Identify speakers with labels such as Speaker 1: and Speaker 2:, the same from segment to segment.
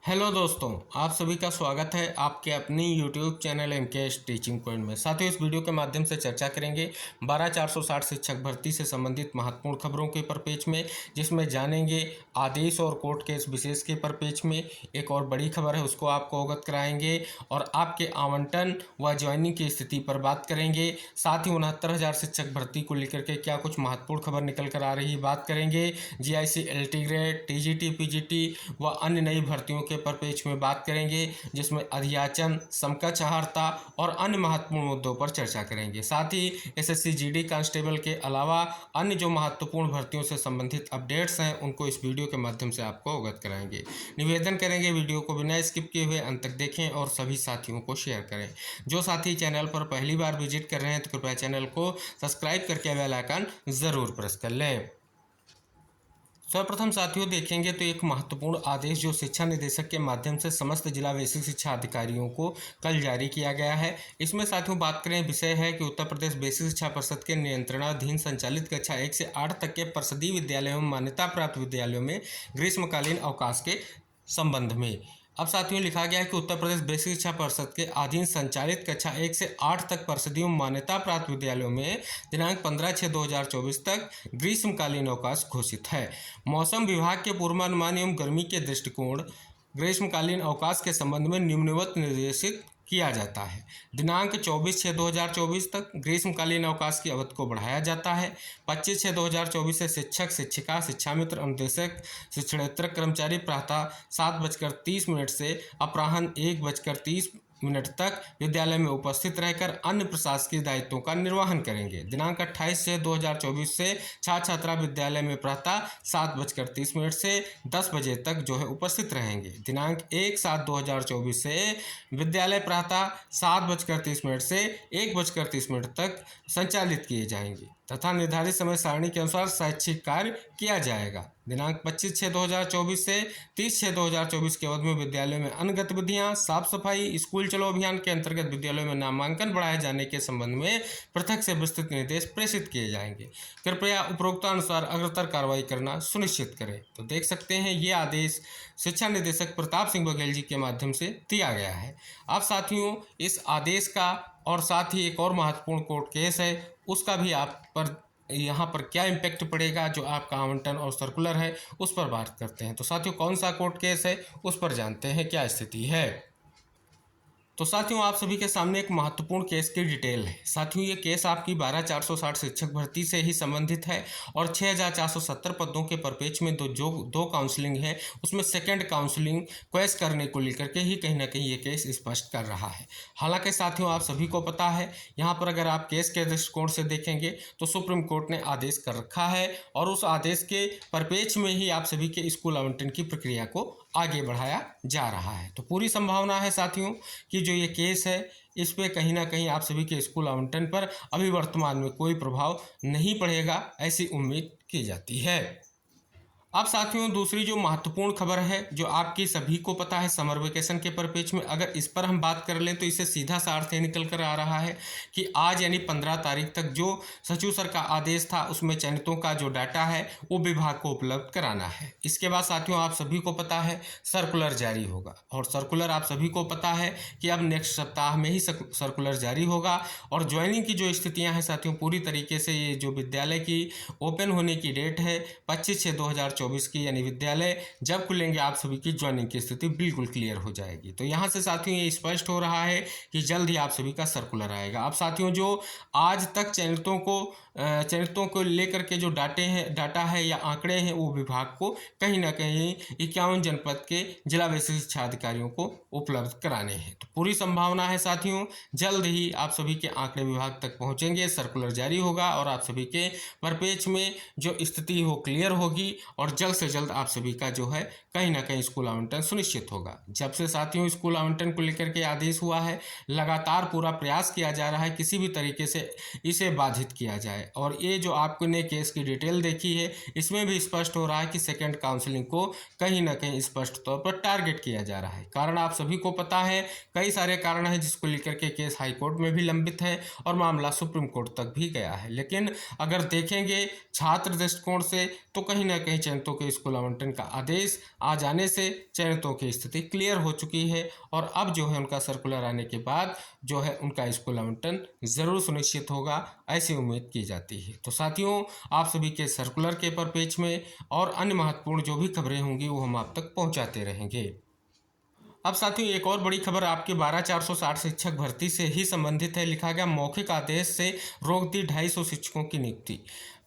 Speaker 1: Hello दोस्तों, आप सभी का स्वागत है आपके अपनी YouTube channel MKS teaching point में। साथियों, इस वीडियो के माध्यम से चर्चा करेंगे 12460 शिक्षक भर्ती से संबंधित महत्वपूर्ण खबरों के परपेज में, जिसमें जानेंगे आदेश और कोर्ट केस विशेष के परपेज में। एक और बड़ी खबर है उसको आपको अवगत कराएंगे और आपके आवंटन व ज्वाइनिंग की स्थिति पर बात करेंगे। साथ ही 69,000 शिक्षक भर्ती को लेकर के क्या कुछ महत्वपूर्ण खबर निकल कर आ रही बात करेंगे। GIC, LT grade, TGT, PGT व अन्य नई भर्तियों के परपेज में बात करेंगे, जिसमें अधियाचन, समकक्ष आहारता और अन्य महत्वपूर्ण मुद्दों पर चर्चा करेंगे। साथ ही एसएससी जीडी कांस्टेबल के अलावा अन्य जो महत्वपूर्ण भर्तियों से संबंधित अपडेट्स हैं उनको इस वीडियो के माध्यम से आपको अवगत कराएंगे। निवेदन करेंगे वीडियो को बिना स्किप किए हुए अंत तक देखें और सभी साथियों को शेयर करें। जो साथी चैनल पर पहली बार विजिट कर रहे हैं तो कृपया चैनल को सब्सक्राइब करके बेल आइकन जरूर प्रेस कर लें। सर्वप्रथम साथियों देखेंगे तो एक महत्वपूर्ण आदेश जो शिक्षा निदेशक के माध्यम से समस्त जिला बेसिक शिक्षा अधिकारियों को कल जारी किया गया है। इसमें साथियों बात करें, विषय है कि उत्तर प्रदेश बेसिक शिक्षा परिषद के नियंत्रणाधीन संचालित कक्षा 1 से 8 तक के परिषदीय विद्यालयों में मान्यता प्राप्त विद्यालयों में ग्रीष्मकालीन अवकाश के संबंध में। अब साथियों लिखा गया है कि उत्तर प्रदेश बेसिक शिक्षा परिषद के अधीन संचालित कक्षा 1 से 8 तक परिषदीय मान्यता प्राप्त विद्यालयों में दिनांक 15/6/2024 तक ग्रीष्मकालीन अवकाश घोषित है। मौसम विभाग के पूर्वानुमान एवं गर्मी के दृष्टिकोण ग्रीष्मकालीन अवकाश के संबंध में निम्नवत निर्देशित किया जाता है। दिनांक 24/6/2024 तक ग्रीष्मकालीन अवकाश की अवधि को बढ़ाया जाता है। 25/6/2024 से शिक्षक, शिक्षिका, शिक्षामित्र, अनुदेशक, शिक्षणेतर कर्मचारी प्रातः 7:30 से अपराह्न 1:30 तक विद्यालय में उपस्थित रहकर अन्य प्रशासकीय दायित्वों का निर्वहन करेंगे। दिनांक 28/6/2024 से छात्र छात्रा विद्यालय में प्रातः 7:30 से 10 बजे तक जो है उपस्थित रहेंगे। दिनांक 1/7/2024 से विद्यालय प्रातः 7:30 से 1:30 तक संचालित किए जाएंगे तथा निर्धारित समय सारणी के अनुसार शैक्षिक कार्य किया जाएगा। दिनांक 25/6/2024 से 30/6/2024 के अवधि में विद्यालयों में अन्य गतिविधियां, साफ सफाई, स्कूल चलो अभियान के अंतर्गत विद्यालयों में नामांकन बढ़ाए जाने के संबंध में पृथक से विस्तृत निर्देश प्रेषित किए जाएंगे। कृपया उपरोक्तानुसार अग्रतर कार्रवाई करना सुनिश्चित करें। तो देख सकते हैं ये आदेश शिक्षा निदेशक प्रताप सिंह बघेल जी के माध्यम से दिया गया है। अब साथियों इस आदेश का और साथ ही एक और महत्वपूर्ण कोर्ट केस है उसका भी आप पर यहाँ पर क्या इम्पैक्ट पड़ेगा, जो आपका आवंटन और सर्कुलर है उस पर बात करते हैं। तो साथियों कौन सा कोर्ट केस है उस पर जानते हैं क्या स्थिति है। तो साथियों आप सभी के सामने एक महत्वपूर्ण केस की डिटेल है। साथियों ये केस आपकी 12460 शिक्षक भर्ती से ही संबंधित है और 6470 पदों के परपेच में दो काउंसलिंग है, उसमें सेकंड काउंसलिंग क्वेश करने को लेकर के ही कहीं ना कहीं ये केस स्पष्ट कर रहा है। हालांकि साथियों आप सभी को पता है यहाँ पर अगर आप केस के दृष्टिकोण से देखेंगे तो सुप्रीम कोर्ट ने आदेश कर रखा है और उस आदेश के परपेच में ही आप सभी के स्कूल आवंटन की प्रक्रिया को आगे बढ़ाया जा रहा है। तो पूरी संभावना है साथियों कि जो ये केस है इस पे कहीं ना कहीं आप सभी के स्कूल आवंटन पर अभी वर्तमान में कोई प्रभाव नहीं पड़ेगा, ऐसी उम्मीद की जाती है। अब साथियों दूसरी जो महत्वपूर्ण खबर है जो आपकी सभी को पता है समर वेकेशन के परपेच में, अगर इस पर हम बात कर लें तो इससे सीधा सा अर्थ निकल कर आ रहा है कि आज यानी 15 तारीख तक जो सचिव सर का आदेश था उसमें चयनितों का जो डाटा है वो विभाग को उपलब्ध कराना है। इसके बाद साथियों आप सभी को पता है सर्कुलर जारी होगा और सर्कुलर आप सभी को पता है कि अब नेक्स्ट सप्ताह में ही सर्कुलर जारी होगा और ज्वाइनिंग की जो स्थितियाँ हैं साथियों पूरी तरीके से ये जो विद्यालय की ओपन होने की डेट है 25/6/2024 की, यानी विद्यालय जब खुलेंगे आप सभी की ज्वाइनिंग की स्थिति बिल्कुल क्लियर हो जाएगी। तो यहाँ से साथियों ये स्पष्ट हो रहा है कि जल्द ही आप सभी का सर्कुलर आएगा। अब साथियों जो आज तक चयनितों को लेकर के जो डाटा है या आंकड़े हैं वो विभाग को कहीं ना कहीं 51 जनपद के जिला बेसिक शिक्षा अधिकारियों को उपलब्ध कराने हैं। तो पूरी संभावना है साथियों जल्द ही आप सभी के आंकड़े विभाग तक पहुंचेंगे, सर्कुलर जारी होगा और आप सभी के परपेच में जो स्थिति हो क्लियर होगी और जल्द से जल्द आप सभी का जो है कहीं ना कहीं स्कूल आवंटन सुनिश्चित होगा। जब से साथियों स्कूल आवंटन को लेकर के आदेश हुआ है लगातार पूरा प्रयास किया जा रहा है किसी भी तरीके से इसे बाधित किया जाए और ये जो आपने केस की डिटेल देखी है इसमें भी स्पष्ट हो रहा है कि सेकंड काउंसलिंग को कहीं ना कहीं स्पष्ट तौर पर टारगेट किया जा रहा है। कारण आप सभी को पता है कई सारे कारण हैं जिसको लेकर के केस हाई कोर्ट में भी लंबित है और मामला सुप्रीम कोर्ट तक भी गया है। लेकिन अगर देखेंगे छात्र दृष्टिकोण से तो कहीं ना कहीं चयनितों के स्कूल आवंटन का आदेश आ जाने से चयनितों की स्थिति क्लियर हो चुकी है और अब जो है उनका सर्कुलर आने के बाद जो है उनका स्कूल आवंटन ज़रूर सुनिश्चित होगा, ऐसी उम्मीद की जाती है। तो साथियों, आप सभी के सर्कुलर के पर पेज में और अन्य महत्वपूर्ण जो भी खबरें होंगी वो हम आप तक पहुंचाते रहेंगे। अब साथियों, एक और बड़ी खबर आपके 12,460 शिक्षक भर्ती से ही संबंधित है। लिखा गया, मौखिक आदेश से रोक दी 250 शिक्षकों की नियुक्ति।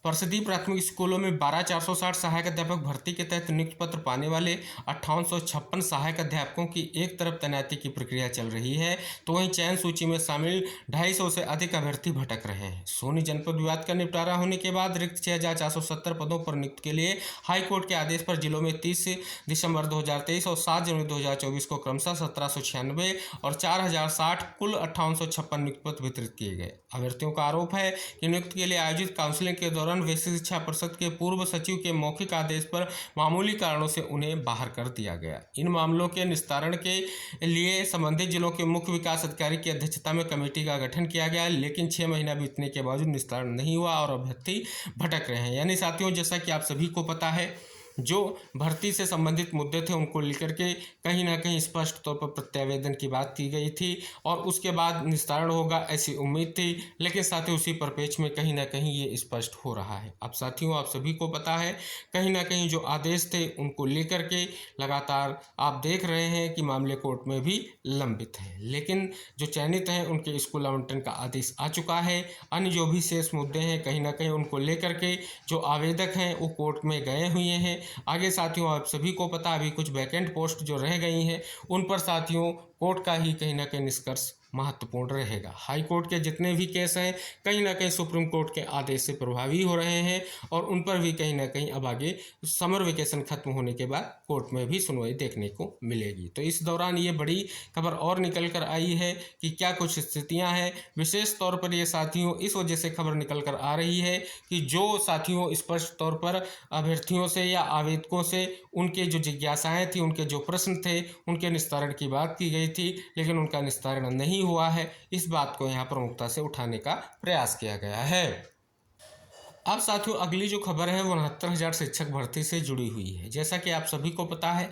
Speaker 1: परिषदीय प्राथमिक स्कूलों में 12,460 सहायक अध्यापक भर्ती के तहत नियुक्ति पत्र पाने वाले 5856 सहायक अध्यापकों की एक तरफ तैनाती की प्रक्रिया चल रही है, तो वहीं चयन सूची में शामिल 250 से अधिक अभ्यर्थी भटक रहे हैं। सोनी जनपद विवाद का निपटारा होने के बाद रिक्त 6,470 पदों पर नियुक्ति के लिए हाईकोर्ट के आदेश पर जिलों में 30 दिसंबर 2023 और 7 जनवरी 2024 को क्रमशः 1796 और 4,060 कुल 5856 नियुक्ति पत्र वितरित किए गए। अभ्यर्थियों का आरोप है कि नियुक्ति के लिए आयोजित काउंसलिंग के दौरान बेसिक शिक्षा परिषद के पूर्व सचिव के मौखिक आदेश पर मामूली कारणों से उन्हें बाहर कर दिया गया। इन मामलों के निस्तारण के लिए संबंधित जिलों के मुख्य विकास अधिकारी की अध्यक्षता में कमेटी का गठन किया गया, लेकिन 6 महीना बीतने के बावजूद निस्तारण नहीं हुआ और अभ्यर्थी भटक रहे हैं। यानी साथियों, जैसा कि आप सभी को पता है, जो भर्ती से संबंधित मुद्दे थे उनको लेकर के कहीं ना कहीं स्पष्ट तौर पर प्रत्यावेदन की बात की गई थी और उसके बाद निस्तारण होगा ऐसी उम्मीद थी, लेकिन साथियों उसी परिप्रेक्ष्य में कहीं ना कहीं ये स्पष्ट हो रहा है। अब साथियों, आप सभी को पता है, कहीं ना कहीं जो आदेश थे उनको लेकर के लगातार आप देख रहे हैं कि मामले कोर्ट में भी लंबित है, लेकिन जो चयनित हैं उनके स्कूल आवंटन का आदेश आ चुका है। अन्य जो भी शेष मुद्दे हैं कहीं ना कहीं उनको लेकर के जो आवेदक हैं वो कोर्ट में गए हुए हैं। आगे साथियों, आप सभी को पता, अभी कुछ वैकेंट पोस्ट जो रह गई हैं उन पर साथियों कोर्ट का ही कहीं ना कहीं निष्कर्ष महत्वपूर्ण रहेगा। हाई कोर्ट के जितने भी केस हैं कहीं ना कहीं सुप्रीम कोर्ट के आदेश से प्रभावी हो रहे हैं और उन पर भी कहीं ना कहीं अब आगे समर वेकेशन खत्म होने के बाद कोर्ट में भी सुनवाई देखने को मिलेगी। तो इस दौरान ये बड़ी खबर और निकल कर आई है कि क्या कुछ स्थितियां हैं। विशेष तौर पर ये साथियों इस वजह से खबर निकल कर आ रही है कि जो साथियों स्पष्ट तौर पर अभ्यर्थियों से या आवेदकों से उनके जो जिज्ञासाएं थी, उनके जो प्रश्न थे, उनके निस्तारण की बात की गई थी, लेकिन उनका निस्तारण नहीं हुआ है। इस बात को यहाँ प्रमुखता से उठाने का प्रयास किया गया है। अब साथियों, अगली जो खबर है वो 69,000 शिक्षक भर्ती से जुड़ी हुई है। जैसा कि आप सभी को पता है,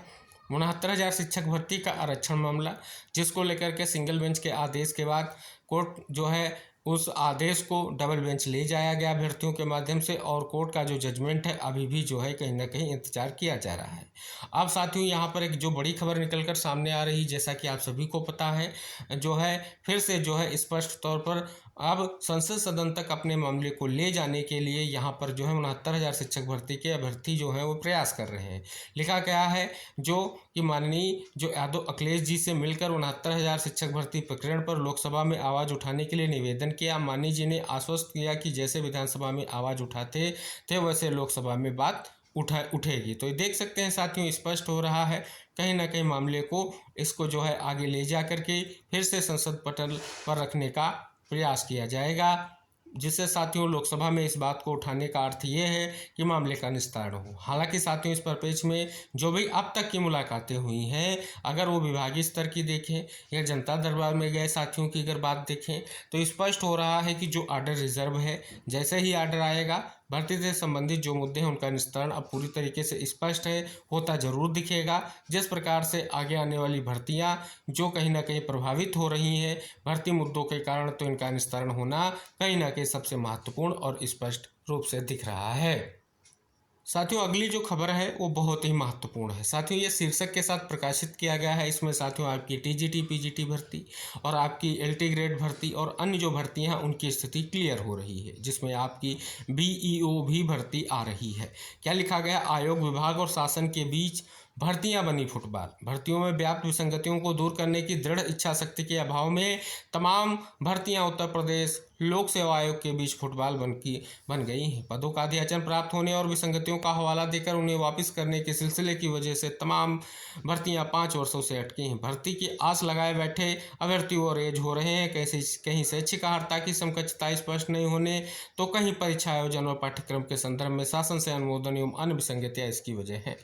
Speaker 1: 69,000 शिक्षक भर्ती का आरक्षण मामला, जिसको लेकर के सिंगल बेंच के आदेश के बाद कोर्ट जो है उस आदेश को डबल बेंच ले जाया गया अभ्यर्थियों के माध्यम से और कोर्ट का जो जजमेंट है अभी भी जो है कहीं ना कहीं इंतजार किया जा रहा है। अब साथियों, यहाँ पर एक जो बड़ी खबर निकलकर सामने आ रही, जैसा कि आप सभी को पता है, जो है फिर से जो है स्पष्ट तौर पर अब संसद सदन तक अपने मामले को ले जाने के लिए यहाँ पर जो है 69,000 शिक्षक भर्ती के अभ्यर्थी जो हैं वो प्रयास कर रहे हैं। लिखा गया है जो कि माननीय जो यादव अखिलेश जी से मिलकर 69,000 शिक्षक भर्ती प्रकरण पर लोकसभा में आवाज़ उठाने के लिए निवेदन किया। माननीय जी ने आश्वस्त किया कि जैसे विधानसभा में आवाज़ उठाते थे वैसे लोकसभा में बात उठेगी। तो देख सकते हैं साथियों, स्पष्ट हो रहा है कहीं ना कहीं मामले को इसको जो है आगे ले जा करके फिर से संसद पटल पर रखने का प्रयास किया जाएगा, जिससे साथियों लोकसभा में इस बात को उठाने का अर्थ ये है कि मामले का निस्तारण हो। हालांकि साथियों इस परिप्रेक्ष्य में जो भी अब तक की मुलाकातें हुई हैं, अगर वो विभागीय स्तर की देखें या जनता दरबार में गए साथियों की अगर बात देखें तो स्पष्ट हो रहा है कि जो आर्डर रिजर्व है, जैसे ही आर्डर आएगा भर्ती से संबंधित जो मुद्दे हैं उनका निस्तारण अब पूरी तरीके से स्पष्ट है, होता जरूर दिखेगा। जिस प्रकार से आगे आने वाली भर्तियां जो कहीं ना कहीं प्रभावित हो रही हैं भर्ती मुद्दों के कारण, तो इनका निस्तारण होना कहीं ना कहीं सबसे महत्वपूर्ण और स्पष्ट रूप से दिख रहा है। साथियों अगली जो खबर है वो बहुत ही महत्वपूर्ण है। साथियों ये शीर्षक के साथ प्रकाशित किया गया है। इसमें साथियों आपकी टीजीटी पीजीटी भर्ती और आपकी एलटी ग्रेड भर्ती और अन्य जो भर्तियां हैं उनकी स्थिति क्लियर हो रही है, जिसमें आपकी बीईओ भी भर्ती आ रही है। क्या लिखा गया, आयोग विभाग और शासन के बीच भर्तियां बनी फुटबॉल। भर्तियों में व्याप्त विसंगतियों को दूर करने की दृढ़ इच्छा शक्ति के अभाव में तमाम भर्तियां उत्तर प्रदेश लोक सेवा आयोग के बीच फुटबॉल बन गई हैं। पदों का अध्याचन प्राप्त होने और विसंगतियों का हवाला देकर उन्हें वापस करने के सिलसिले की वजह से तमाम भर्तियां 5 वर्षों से अटकी हैं। भर्ती की आस लगाए बैठे अभ्यर्थी और रेज हो रहे हैं। कहीं शैक्षिक अर्हता की समकक्षता स्पष्ट नहीं होने तो कहीं परीक्षा आयोजन और पाठ्यक्रम के संदर्भ में शासन से अनुमोदन एवं अन्य विसंगतियां इसकी वजह है।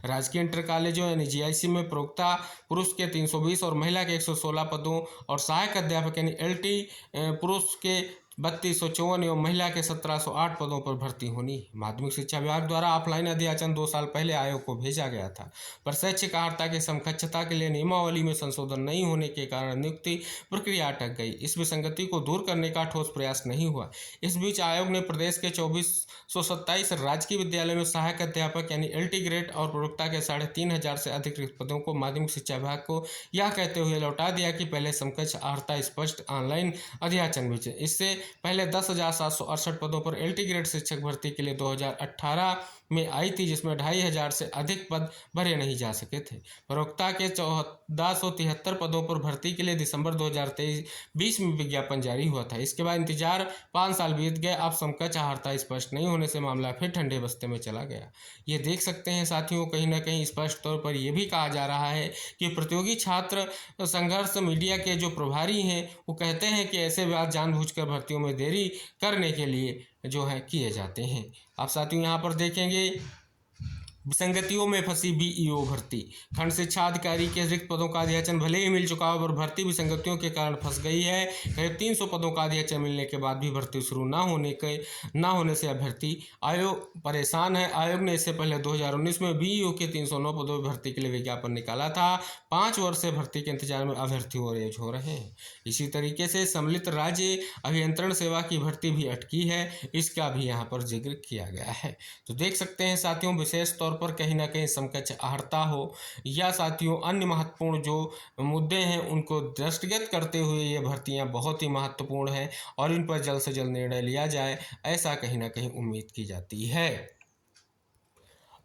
Speaker 1: राजकीय इंटर कॉलेजों यानी जीआईसी में प्रवक्ता पुरुष के 320 और महिला के 116 पदों और सहायक अध्यापक यानी एलटी पुरुष के 3254 एवं महिला के 1708 पदों पर भर्ती होनी है। माध्यमिक शिक्षा विभाग द्वारा ऑफलाइन अधियाचन 2 साल पहले आयोग को भेजा गया था, पर शैक्षिक अर्हता की समकक्षता के लिए नियमावली में संशोधन नहीं होने के कारण नियुक्ति प्रक्रिया अटक गई। इस विसंगति को दूर करने का ठोस प्रयास नहीं हुआ। इस बीच आयोग ने प्रदेश के 2427 राजकीय विद्यालयों में सहायक अध्यापक यानी LT ग्रेड और प्रवक्ता के 3500 से अधिक रिक्त पदों को माध्यमिक शिक्षा विभाग को यह कहते हुए लौटा दिया कि पहले समकक्ष अर्हता स्पष्ट ऑनलाइन अधियाचन भेजें। इससे पहले 10,768 पदों पर LT ग्रेड शिक्षक भर्ती के लिए 2018 में आई थी, जिसमें 2500 से अधिक पद भरे नहीं जा सके थे। प्रवक्ता के 1473 पदों पर भर्ती के लिए दिसंबर 2023 में विज्ञापन जारी हुआ था। इसके बाद इंतजार 5 साल बीत गए। अब समकक्ष अर्हता स्पष्ट नहीं होने से मामला फिर ठंडे बस्ते में चला गया। ये देख सकते हैं साथियों, कहीं ना कहीं स्पष्ट तौर पर यह भी कहा जा रहा है कि प्रतियोगी छात्र संघर्ष मीडिया के जो प्रभारी हैं वो कहते हैं कि ऐसे बात जानबूझकर भर्तियों में देरी करने के लिए जो है किए जाते हैं। आप साथियों यहाँ पर देखेंगे विसंगतियों में फंसी BEO भर्ती। खंड शिक्षा अधिकारी के रिक्त पदों का अधियाचन भले ही मिल चुका हो, पर भर्ती विसंगतियों के कारण फंस गई है। करीब 300 पदों का अधियाचन मिलने के बाद भी भर्ती शुरू न होने से अभ्यर्थी आयोग परेशान है। आयोग ने इससे पहले 2019 में BEO के 309 पदों में भर्ती के लिए विज्ञापन निकाला था। 5 वर्ष से भर्ती के इंतजार में अभ्यर्थी ओरेज हो रहे हैं। इसी तरीके से सम्मिलित राज्य अभियंत्रण सेवा की भर्ती भी अटकी है, इसका भी यहाँ पर जिक्र किया गया है। तो देख सकते हैं साथियों, विशेष तौर पर कहीं ना कहीं समकक्ष अर्हता हो या साथियों अन्य महत्वपूर्ण जो मुद्दे हैं उनको दृष्टिगत करते हुए ये भर्तियां बहुत ही महत्वपूर्ण हैं और इन पर जल्द से जल्द निर्णय लिया जाए, ऐसा कहीं ना कहीं उम्मीद की जाती है।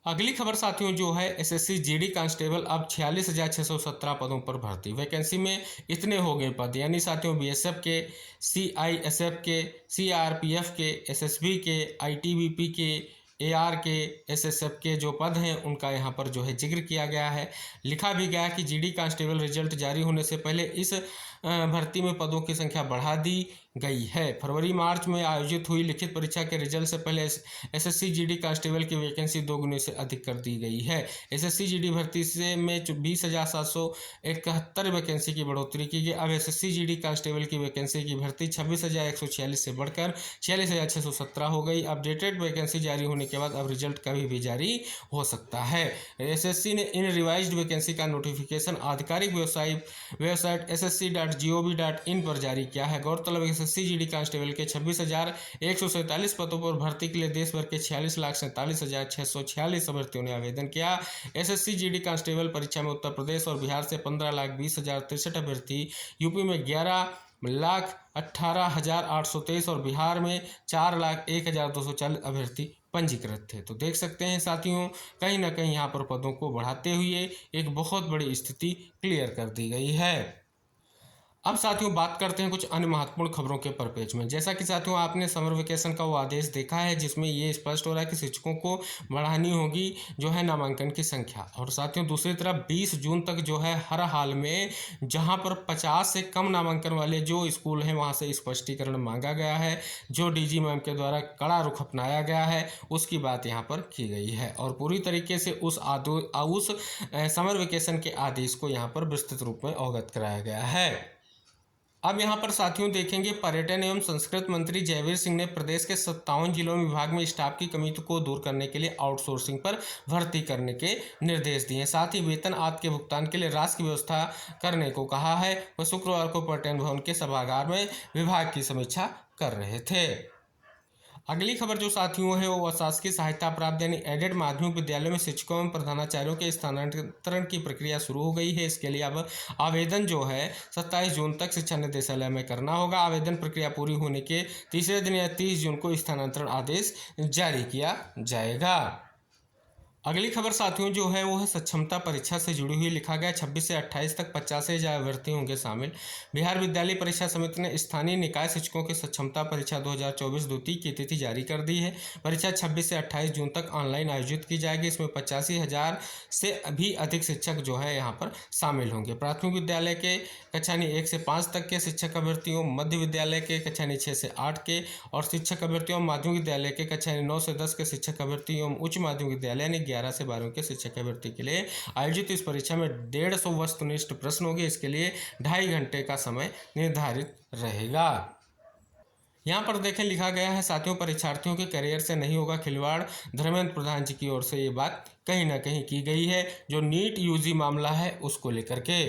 Speaker 1: अगली खबर साथियों जो है SSC GD कांस्टेबल अब 46,617 पदों पर भर्ती। वैकेंसी में इतने हो गए पद, यानी साथियों BSF के, CISF के, CRPF के, SSB के, ITBP के, AR के, SSF के जो पद हैं उनका यहाँ पर जो है जिक्र किया गया है। लिखा भी गया कि GD कांस्टेबल रिजल्ट जारी होने से पहले इस भर्ती में पदों की संख्या बढ़ा दी गई है। फरवरी मार्च में आयोजित हुई लिखित परीक्षा के रिजल्ट से पहले SSC GD कांस्टेबल की वैकेंसी 2 गुने से अधिक कर दी गई है। SSC GD भर्ती से में 20,771 वैकेंसी की बढ़ोतरी की गई। अब SSC GD कांस्टेबल की वैकेंसी की भर्ती 26,146 से बढ़कर 46,617 हो गई। अपडेटेड वैकेंसी जारी होने के बाद अब रिजल्ट कभी भी जारी हो सकता है। SSC ने इन रिवाइज्ड वैकेंसी का नोटिफिकेशन आधिकारिक वेबसाइट ssc.gov.in पर जारी किया है। गौरतलब है SSC GD कांस्टेबल के 26,147 पदों पर भर्ती के लिए देश भर के 46,47,646 अभ्यर्थियों ने आवेदन किया। SSC GD कांस्टेबल परीक्षा में उत्तर प्रदेश और बिहार से 15,20,063 अभ्यर्थी, यूपी में 11,18,823 और बिहार में 4,01,240 अभ्यर्थी पंजीकृत थे। तो देख सकते हैं साथियों, कहीं ना कहीं यहाँ पर पदों को बढ़ाते हुए एक बहुत बड़ी स्थिति क्लियर कर दी गई है। अब साथियों बात करते हैं कुछ अन्य महत्वपूर्ण खबरों के परपेच में। जैसा कि साथियों आपने समर वेकेशन का वो आदेश देखा है जिसमें ये स्पष्ट हो रहा है कि शिक्षकों को बढ़ानी होगी जो है नामांकन की संख्या। और साथियों दूसरी तरफ 20 जून तक जो है हर हाल में जहां पर 50 से कम नामांकन वाले जो स्कूल हैं वहां से स्पष्टीकरण मांगा गया है। जो DG मैम के द्वारा कड़ा रुख अपनाया गया है उसकी बात यहाँ पर की गई है और पूरी तरीके से उस समर वेकेशन के आदेश को यहाँ पर विस्तृत रूप में अवगत कराया गया है। अब यहाँ पर साथियों देखेंगे पर्यटन एवं संस्कृति मंत्री जयवीर सिंह ने प्रदेश के 57 जिलों में विभाग में स्टाफ की कमी को दूर करने के लिए आउटसोर्सिंग पर भर्ती करने के निर्देश दिए। साथ ही वेतन आदि के भुगतान के लिए राशि की व्यवस्था करने को कहा है। वह शुक्रवार को पर्यटन भवन के सभागार में विभाग की समीक्षा कर रहे थे। अगली खबर जो साथियों है वो अशासकीय सहायता प्राप्त यानी एडेड माध्यमिक विद्यालयों में शिक्षकों एवं प्रधानाचार्यों के स्थानांतरण की प्रक्रिया शुरू हो गई है। इसके लिए अब आवेदन जो है 27 जून तक शिक्षा निदेशालय में करना होगा। आवेदन प्रक्रिया पूरी होने के तीसरे दिन या 30 जून को स्थानांतरण आदेश जारी किया जाएगा। अगली खबर साथियों जो है वो है सक्षमता परीक्षा से जुड़ी हुई। लिखा गया 26 से 28 तक 50,000 अभ्यर्थी होंगे शामिल। बिहार विद्यालय परीक्षा समिति ने स्थानीय निकाय शिक्षकों की सक्षमता परीक्षा 2024 द्वितीय की तिथि जारी कर दी है। परीक्षा 26 से 28 जून तक ऑनलाइन आयोजित की जाएगी। इसमें 85,000 से भी अधिक शिक्षक जो है यहाँ पर शामिल होंगे। प्राथमिक विद्यालय के कक्षा 1 से 5 तक के शिक्षक अभ्यर्थियों, मध्य विद्यालय के कक्षा 6 से 8 के और शिक्षक अभ्यर्थियों, माध्यमिक विद्यालय के कक्षा 9 से 10 के शिक्षक अभ्यर्थियों, उच्च माध्यमिक विद्यालय 11 से 12 के शिक्षक भर्ती के लिए आयोजित इस परीक्षा में 150 वस्तुनिष्ठ प्रश्न होंगे। इसके लिए 2.5 घंटे का समय निर्धारित रहेगा। यहाँ पर देखें लिखा गया है साथियों, परीक्षार्थियों के करियर से नहीं होगा खिलवाड़, धर्मेंद्र प्रधान जी की ओर से ये बात कहीं ना कहीं की गई है, जो नीट यूजी मामला है उसको लेकर के।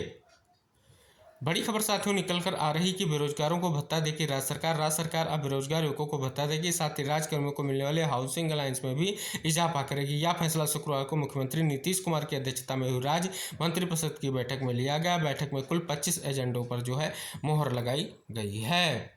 Speaker 1: बड़ी खबर साथियों निकल कर आ रही कि बेरोजगारों को भत्ता देगी राज्य सरकार अब बेरोजगार युवकों को भत्ता देगी, साथ ही राज्यकर्मियों को मिलने वाले हाउसिंग अलायंस में भी इजाफा करेगी। यह फैसला शुक्रवार को मुख्यमंत्री नीतीश कुमार की अध्यक्षता में हुई राज्य मंत्रिपरिषद की बैठक में लिया गया। बैठक में कुल 25 एजेंडों पर जो है मोहर लगाई गई है।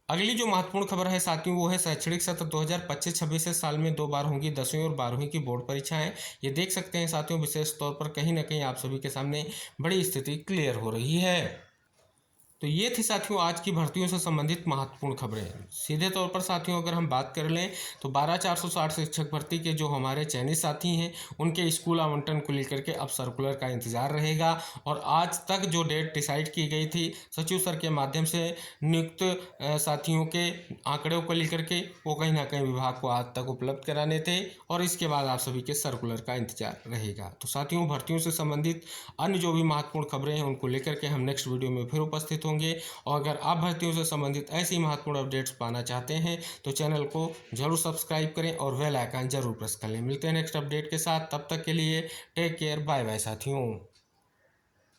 Speaker 1: अगली जो महत्वपूर्ण खबर है साथियों वो है शैक्षणिक सत्र 2025-26 साल में 2 बार होंगी 10वीं और 12वीं की बोर्ड परीक्षाएं। ये देख सकते हैं साथियों, विशेष तौर पर कहीं ना कहीं आप सभी के सामने बड़ी स्थिति क्लियर हो रही है। तो ये थी साथियों आज की भर्तियों से संबंधित महत्वपूर्ण खबरें। सीधे तौर पर साथियों अगर हम बात कर लें तो 12,460 शिक्षक भर्ती के जो हमारे चयनित साथी हैं उनके स्कूल आवंटन को लेकर के अब सर्कुलर का इंतजार रहेगा। और आज तक जो डेट डिसाइड की गई थी सचिव सर के माध्यम से नियुक्त साथियों के आंकड़ों को लेकर के, वो कहीं ना कहीं विभाग को आज तक उपलब्ध कराने थे और इसके बाद आप सभी के सर्कुलर का इंतजार रहेगा। तो साथियों भर्तियों से संबंधित अन्य जो भी महत्वपूर्ण खबरें हैं उनको लेकर के हम नेक्स्ट वीडियो में फिर उपस्थित होंगे। और अगर आप भर्तियों से संबंधित ऐसी महत्वपूर्ण अपडेट्स पाना चाहते हैं तो चैनल को जरूर सब्सक्राइब करें और बेल आइकन जरूर प्रेस कर लें। मिलते हैं नेक्स्ट अपडेट के साथ, तब तक के लिए टेक केयर, बाय बाय साथियों।